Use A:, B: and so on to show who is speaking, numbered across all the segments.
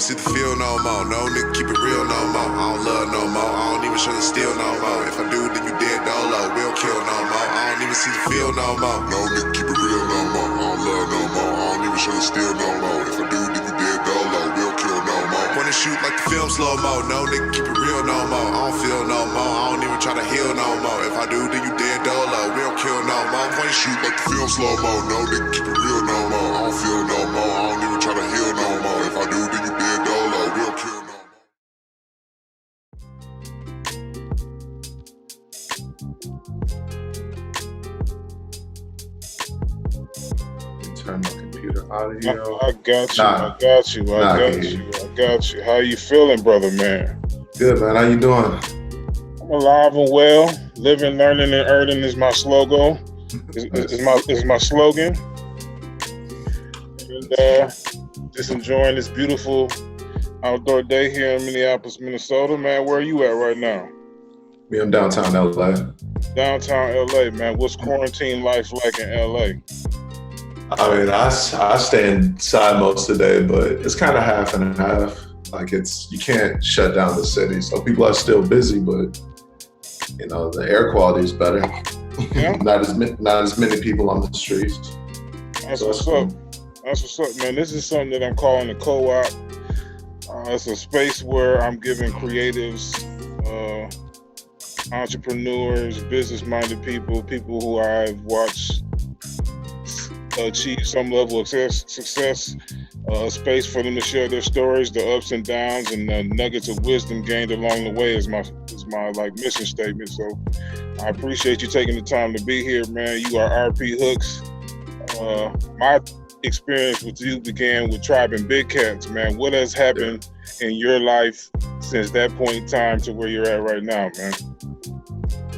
A: even see the feel no more. No nigga keep it real no more. I don't love no more. I don't even show the steel no more. If I do, then you dead dolo. We don't kill no more. I don't even see the feel no more. No nigga keep it real no more. I don't love no more. I don't even show the steel no more. If I do, then you dead dolo. We don't kill no more. Wanna shoot like the film slow mo. No nigga keep it real no more. I don't feel no more. I don't even try to heal no more. If I do, then you dead dolo. We don't kill no more. Wanna shoot like the film slow mo. No nigga keep it real no more. I don't feel no more. I don't even try to heal no more. If I do, then you dead dolo. We don't kill no more.
B: Turn my computer audio.
C: I got you. How you feeling, brother, man?
B: Good, man. How you doing?
C: I'm alive and well. Living, learning, and earning is my slogan. Is my slogan. And just enjoying this beautiful outdoor day here in Minneapolis, Minnesota. Man, where are you at right now?
B: Me, I'm downtown LA.
C: Downtown LA, man. What's quarantine life like in LA?
B: I mean, I stay inside most of the day, but it's kind of half and half. Like you can't shut down the city. So people are still busy, but you know, the air quality is better.
C: Yeah.
B: not as many people on the streets.
C: That's what's up. That's what's up, man. This is something that I'm calling a Co Op. It's a space where I'm giving creatives, entrepreneurs, business-minded people who I've watched achieve some level of success, a space for them to share their stories, the ups and downs, and the nuggets of wisdom gained along the way is my like mission statement. So I appreciate you taking the time to be here, man. You are RP Hooks. My experience with you began with Tribe and Big Cats, man. What has happened in your life since that point in time to where you're at right now, man?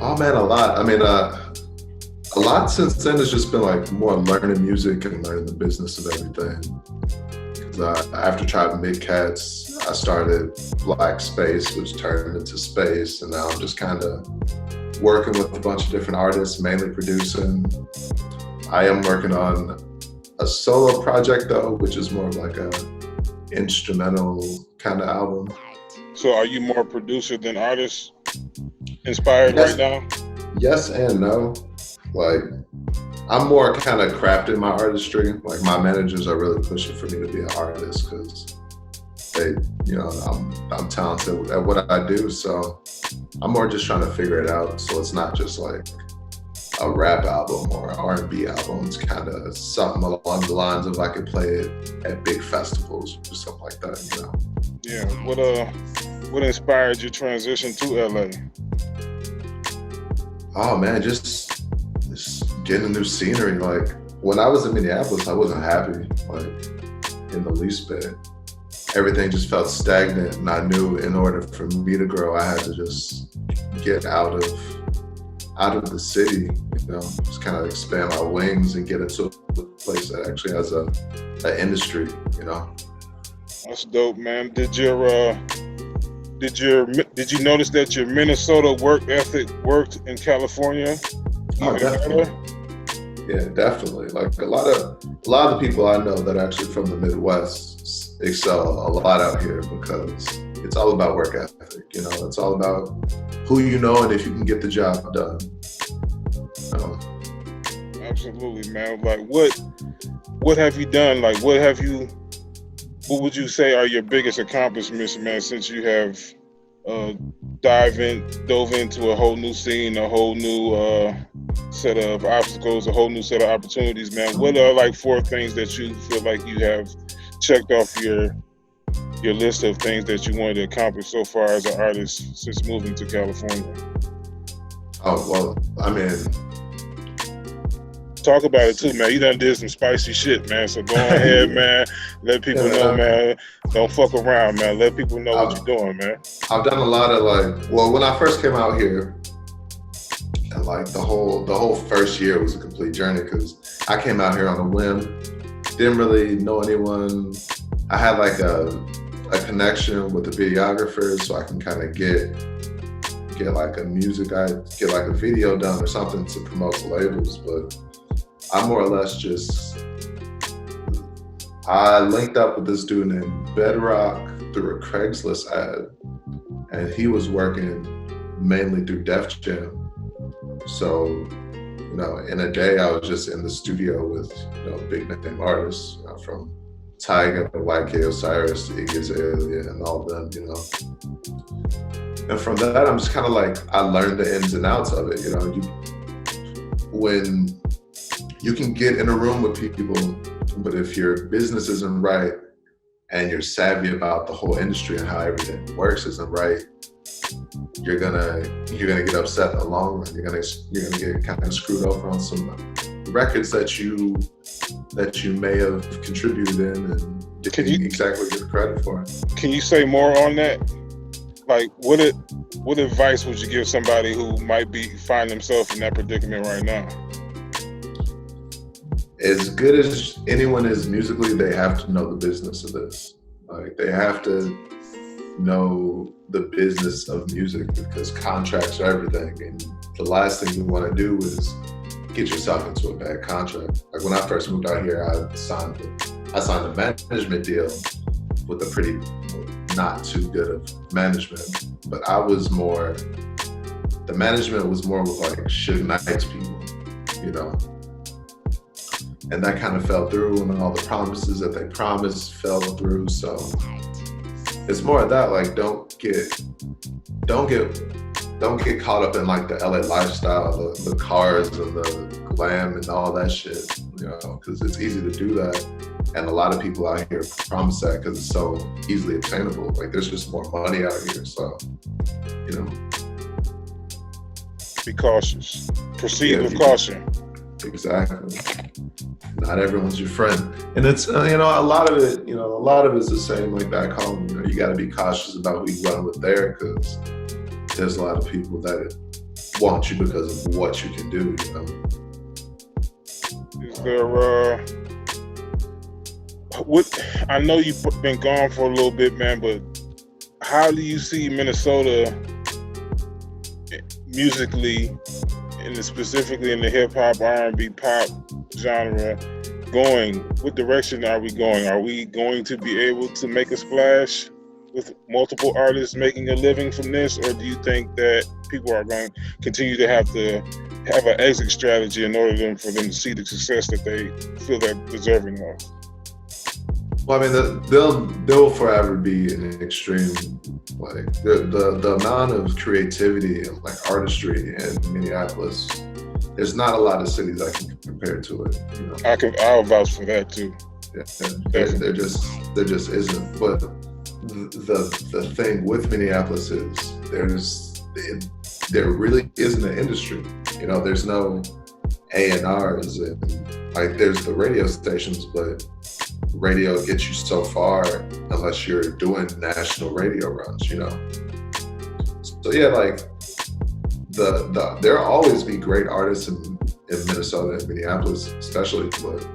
B: Oh man, a lot. I mean, a lot since then has just been like more learning music and learning the business of everything. Because after Tribe and Big Cats, I started Black Space, which turned into Space, and now I'm just kind of working with a bunch of different artists, mainly producing. I am working on a solo project though, which is more of like a instrumental kind of album.
C: So are you more producer than artist inspired right now?
B: Yes and no. Like, I'm more kind of crafting my artistry. Like, my managers are really pushing for me to be an artist because they, you know, I'm talented at what I do. So I'm more just trying to figure it out. So it's not just like a rap album or an R&B album. It's kind of something along the lines of I could play it at big festivals or something like that, you know?
C: Yeah. What inspired your transition to LA?
B: Oh man, just getting a new scenery. Like when I was in Minneapolis, I wasn't happy, like in the least bit. Everything just felt stagnant, and I knew in order for me to grow, I had to just get out of the city, you know, just kind of expand my wings and get into a place that actually has an industry, you know.
C: That's dope, man. Did you notice that your Minnesota work ethic worked in California?
B: Oh, definitely. Yeah, definitely. Like a lot of the people I know that are actually from the Midwest excel a lot out here because it's all about work ethic. You know, it's all about who you know and if you can get the job done.
C: Absolutely, man. Like, what have you done? Like, what would you say are your biggest accomplishments, man, since you have dove into a whole new scene, a whole new set of obstacles, a whole new set of opportunities, man? What are like 4 things that you feel like you have checked off your list of things that you wanted to accomplish so far as an artist since moving to California?
B: Oh, well, I mean...
C: Talk about it too, man. You done did some spicy shit, man. So go ahead, man. Let people know, man. Don't fuck around, man. Let people know what you're doing, man.
B: I've done a lot of when I first came out here, and like the whole first year was a complete journey because I came out here on a whim, didn't really know anyone. I had like a connection with the videographer, so I can kind of get like a video done or something to promote the labels, but I more or less I linked up with this dude named Bedrock through a Craigslist ad, and he was working mainly through Def Jam. So, you know, in a day I was just in the studio with, you know, big name artists, you know, from Tyga to YK Osiris to Iggy Azalea and all of them, you know. And from that, I'm just kind of like, I learned the ins and outs of it, you know. When you can get in a room with people, but if your business isn't right and you're savvy about the whole industry and how everything works isn't right, you're gonna get upset in the long run. You're gonna get kind of screwed over on some records that you may have contributed in and didn't exactly get credit for it.
C: Can you say more on that? Like, what advice would you give somebody who might find themselves in that predicament right now?
B: As good as anyone is musically, they have to know the business of this. Like, they have to know the business of music because contracts are everything. And the last thing you want to do is get yourself into a bad contract. Like when I first moved out here, I signed a management deal with a pretty not too good of management, but the management was more with like Suge Knight's people, you know. And that kind of fell through, and all the promises that they promised fell through. So it's more of that, like don't get caught up in like the LA lifestyle, the cars and the glam and all that shit, you know, because it's easy to do that. And a lot of people out here promise that because it's so easily attainable. Like there's just more money out here, so, you know.
C: Be cautious. Proceed with caution.
B: Exactly. Not everyone's your friend, and it's you know, a lot of it is the same like back home. You know, you got to be cautious about who you run with there because there's a lot of people that want you because of what you can do. You know.
C: Is there I know you've been gone for a little bit, man, but how do you see Minnesota musically, and specifically in the hip hop, R&B, pop genre going? What direction are we going? Are we going to be able to make a splash with multiple artists making a living from this, or do you think that people are going to continue to have an exit strategy in order for them to see the success that they feel they're deserving of?
B: Well, I mean, there'll forever be an extreme, like the amount of creativity and like artistry in Minneapolis. There's not a lot of cities I can compare to it. You know,
C: I'll vouch for that too.
B: Yeah, there just isn't. But the thing with Minneapolis is there really isn't an industry. You know, there's no A&Rs and like there's the radio stations, but radio gets you so far unless you're doing national radio runs, you know. So yeah, like there'll always be great artists in Minnesota and Minneapolis, especially, but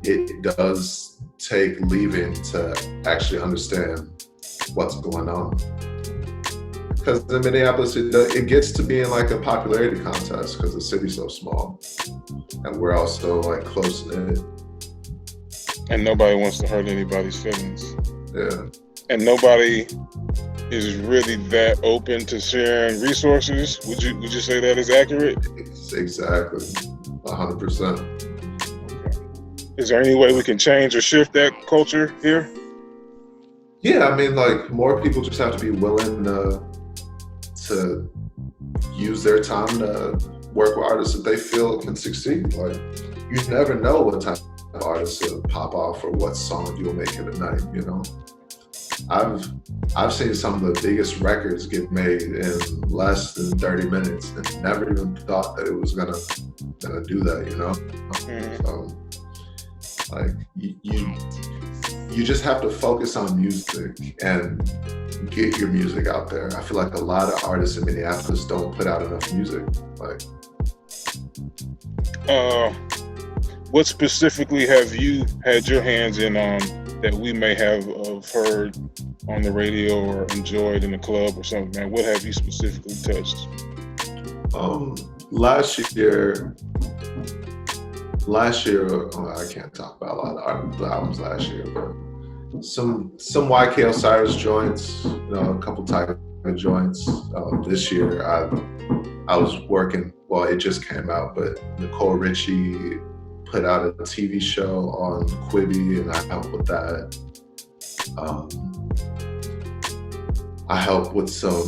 B: it does take leaving to actually understand what's going on. Because in Minneapolis, it gets to being like a popularity contest because the city's so small and we're all so like close knit.
C: And nobody wants to hurt anybody's feelings.
B: Yeah.
C: And nobody is really that open to sharing resources. Would you say that is accurate?
B: Exactly, 100%.
C: Okay. Is there any way we can change or shift that culture here?
B: Yeah, I mean, like more people just have to be willing to use their time to work with artists that they feel can succeed. Like you never know what type of artists will pop off or what song you'll make in a night, you know? I've seen some of the biggest records get made in less than 30 minutes and never even thought that it was gonna do that, you know? So like you just have to focus on music and get your music out there. I feel like a lot of artists in Minneapolis don't put out enough music. Like
C: what specifically have you had your hands in on that we may have heard on the radio or enjoyed in the club or something, man? What have you specifically touched?
B: Last year, I can't talk about a lot of the albums last year, but some YK Osiris joints, a couple Tiger joints. This year I was working. Well, it just came out, but Nicole Richie put out a TV show on Quibi, and I helped with that. I helped with some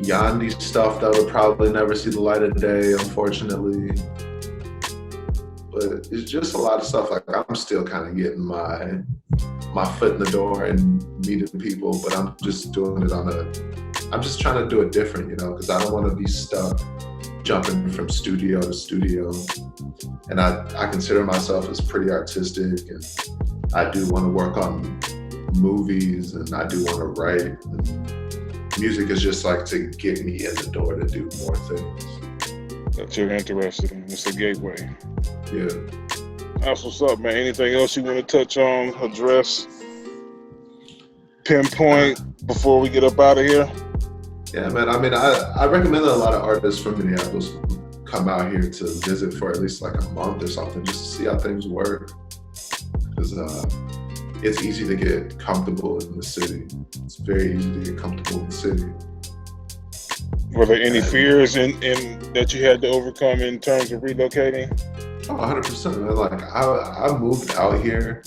B: Yandi stuff that would probably never see the light of day, unfortunately. But it's just a lot of stuff. Like, I'm still kind of getting my foot in the door and meeting people, but I'm just doing it I'm just trying to do it different, because I don't want to be stuck jumping from studio to studio. And I consider myself as pretty artistic, and I do want to work on movies, and I do want to write. And music is just like to get me in the door to do more things
C: that you're interested in. It's a gateway.
B: Yeah.
C: That's what's up, man. Anything else you want to touch on, address, pinpoint before we get up out of here?
B: Yeah, man. I mean, I recommend that a lot of artists from Minneapolis come out here to visit for at least like a month or something, just to see how things work. Because it's easy to get comfortable in the city. It's very easy to get comfortable in the city.
C: Were there any fears in that you had to overcome in terms of relocating?
B: Oh, 100%, man. Like, I moved out here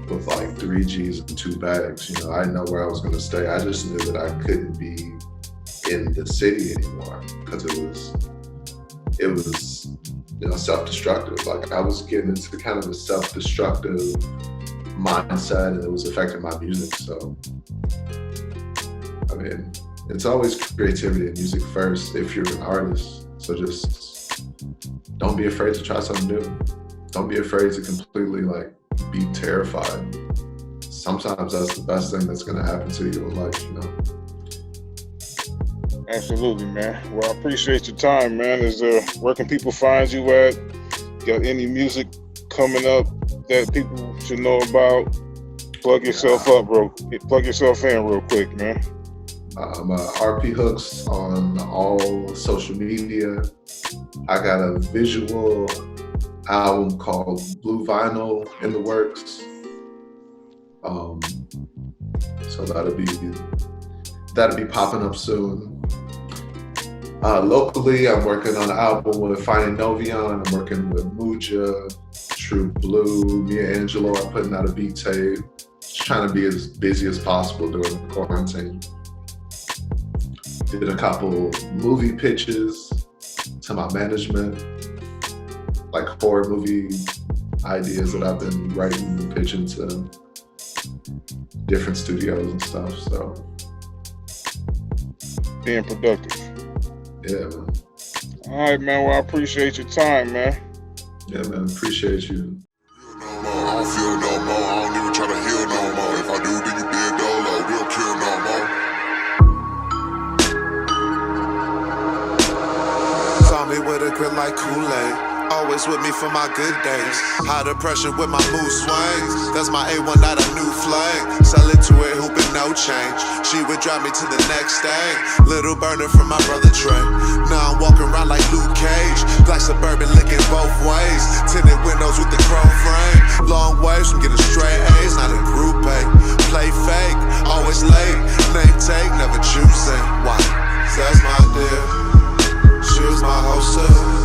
B: with like 3 G's and 2 bags. I didn't know where I was going to stay. I just knew that I couldn't be in the city anymore because it was self-destructive. Like, I was getting into kind of a self-destructive mindset, and it was affecting my music. So, I mean, it's always creativity and music first if you're an artist. So just don't be afraid to try something new. Don't be afraid to completely be terrified. Sometimes that's the best thing that's gonna happen to you in life,
C: Absolutely, man. Well, I appreciate your time, man. Where can people find you at? Got any music coming up that people should know about? Plug yourself up, bro. Plug yourself in real quick, man.
B: I'm RP Hooks on all social media. I got a visual album called Blue Vinyl in the works. So that'll be popping up soon. Locally, I'm working on an album with Finding Novion. I'm working with Muja, True Blue, Mia Angelou. I'm putting out a beat tape. Just trying to be as busy as possible during the quarantine. Did a couple movie pitches to my management, like horror movie ideas that I've been writing and pitching to different studios and stuff. So
C: being productive.
B: Yeah, man.
C: All right, man. Well, I appreciate your time, man.
B: Yeah, man. Appreciate you.
A: I don't feel no more. I don't even try to heal no more. If I do, then you dead dolo. We'll kill no more. Saw me with a grit like Kool-Aid. Always with me for my good days. High depression with my mood swings. That's my A1, not a new flame. Sell it to her, hooping no change. She would drive me to the next thing. Little burner from my brother Trey. Now I'm walking around like Luke Cage. Black Suburban licking both ways. Tinted windows with the chrome frame. Long waves from getting straight A's, not a group A. Play fake, always late. Name take, never choosing. Why? That's my deal. She was my hostess.